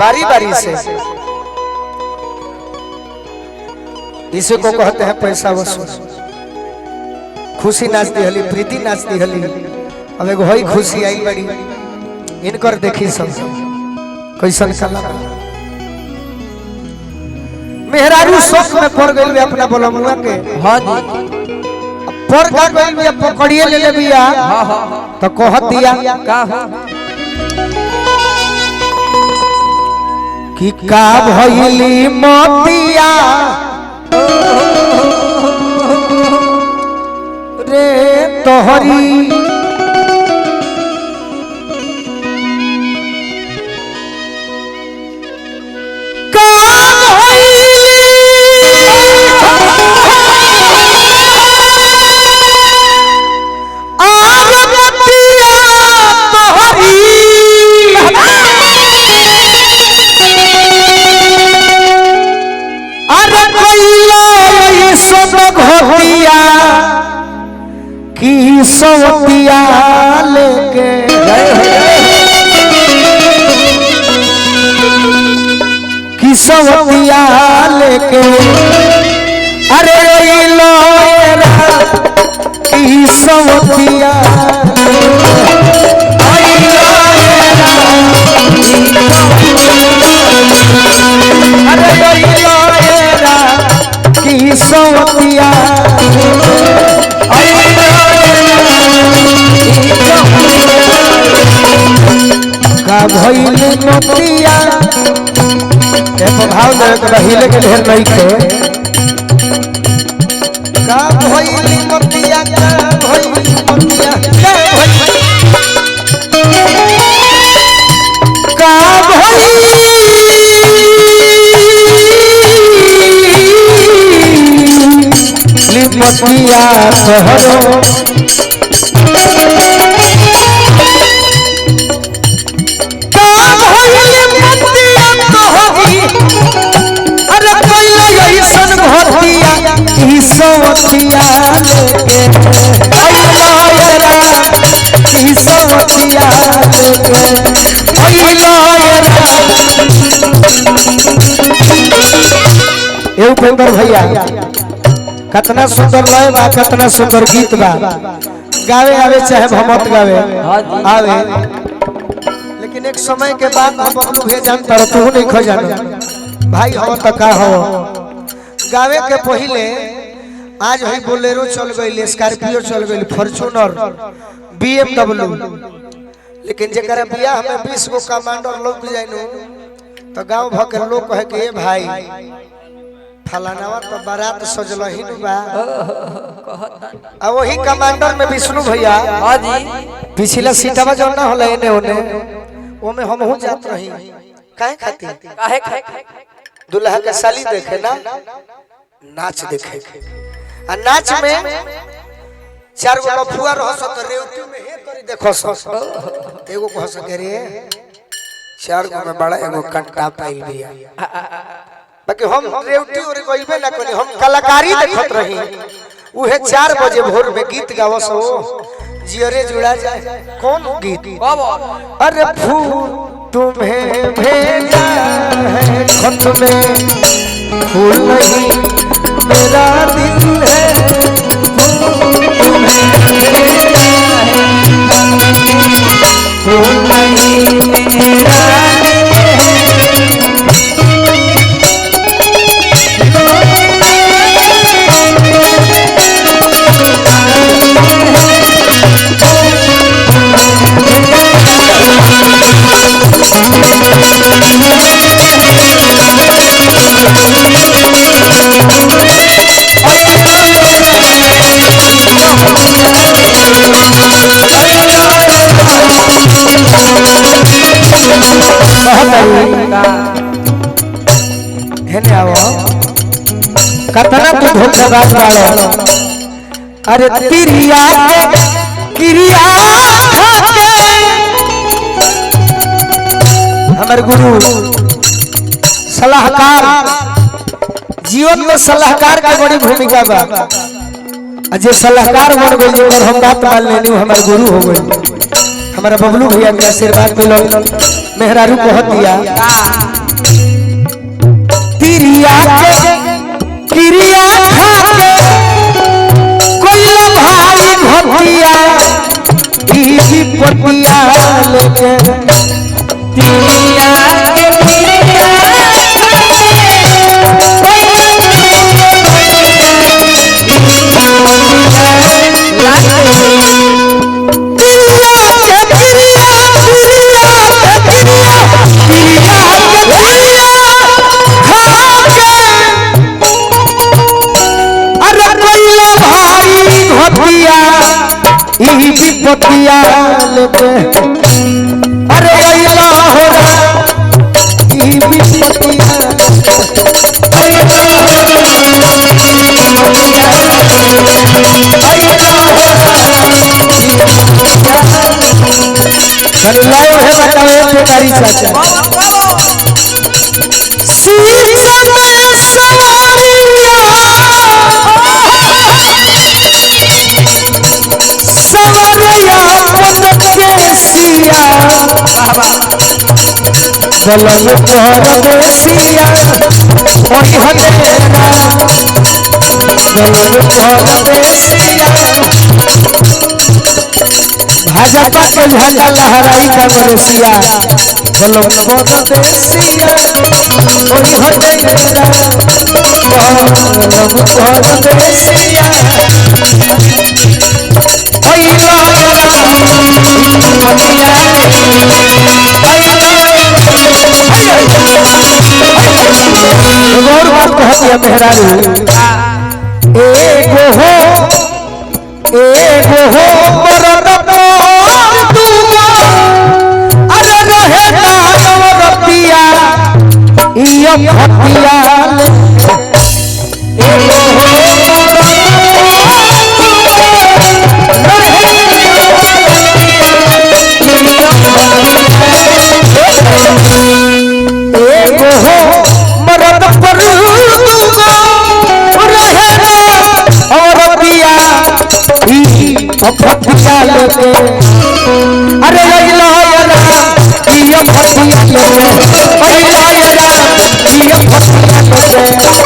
बारी बारी से। इसे को कहते हैं पैसा वसूल। खुशी नाचती हली, प्रीति नाचती हली, अब एगो होई खुशी आई बड़ी इनकर देखी सब कैसन कला। मेहरारू शौक में पड़ गई अपना बोलमुआ के। हाँ जी पर का गइल बिया पकड़िए ले ले बिया। तो कहत दिया का कि का भइली मोतिया रे तोहरी की सौतिया लेके की सौतिया लेके अरे लोरा की सौतिया अरे लोरा की सौतिया का भइल मोतिया एक भाव दे के हिले के ढेर नहीं के का भइल मोतिया का भइल मोतिया का भइल मोतिया तोहरो सौतिया लेके की सौतिया लेके उपेंद्र भैया कितना सुंदर लय बा, कितना सुंदर गीत बा। गावे आवे चाहे भमत गावे आवे, लेकिन एक समय के बाद हम अपनों भेजन तर तू नहीं खजान भाई हम तो का हो गावे के पहले आज है बोलेरो चल गई, स्कॉर्पियो चल गई, फॉर्च्यूनर, BMW, लेकिन जरा बिया हमें 20 गो कमांडर लोग जाइनु तो गांव भर के लोग कहे कि भाई फलानावा तो बारात सजल ही बा। अब वही कमांडर में विष्णु भैया पिछला सीटवा जो ना होला एने ओने ओमे हम हो जात रही काहे खातिर काहे दुल्हा के साली देखे ना नाच देखे आ नाच में 4 गो लफुआ रहस त रेवती में हे करी देखो स एगो कह सके रे 4 गो में बड़ा एगो कंटा पाइल बिया। बाकी हम रेवती और गइबे ना कोनी, हम कलाकारी देखत रही। उहे 4 बजे भोर में गीत गावस हो जियरे जुड़ा जाए। कौन गीत? अरे फूल तुम्हें भेजा है खत में, फूल नहीं मेरा दिल है, तुम्हें भेजा है फूल नहीं मेरा कतना तू धोखेबाज बाड़ो। अरे तिरिया के क्रिया खाके हमर गुरु सलाहकार जीवन में सलाहकार का बड़ी भूमिका बा। जे सलाहकार बन गई और हम बात मान लेनी हमारे गुरु हो गई। हमारा बबलू भैया के आशीर्वाद मिलो मेहरारू बहुत दिया तिरिया के किरिया खा के कोई भाई भतिया की पतिया लेके तिरिया के किरिया पतिया लेके अरे अइला हो ई विपतिया अरे लाओ है बताओ बेकारी चाचा बलम परदेसिया ओही हटेरा बलम परदेसिया भाजपा के झंडा लहराई कांग्रेसिया बलम परदेसिया ओही हटेरा बलम परदेसिया ओइला और बात कहती है मेहरारू एगो हो मरद दूगो अरे रहे दानव रतिया इया फतिया एगो हो फटिया लेके अरे अइला यारा ये फटिया लेके अइला यारा ये फटिया लेके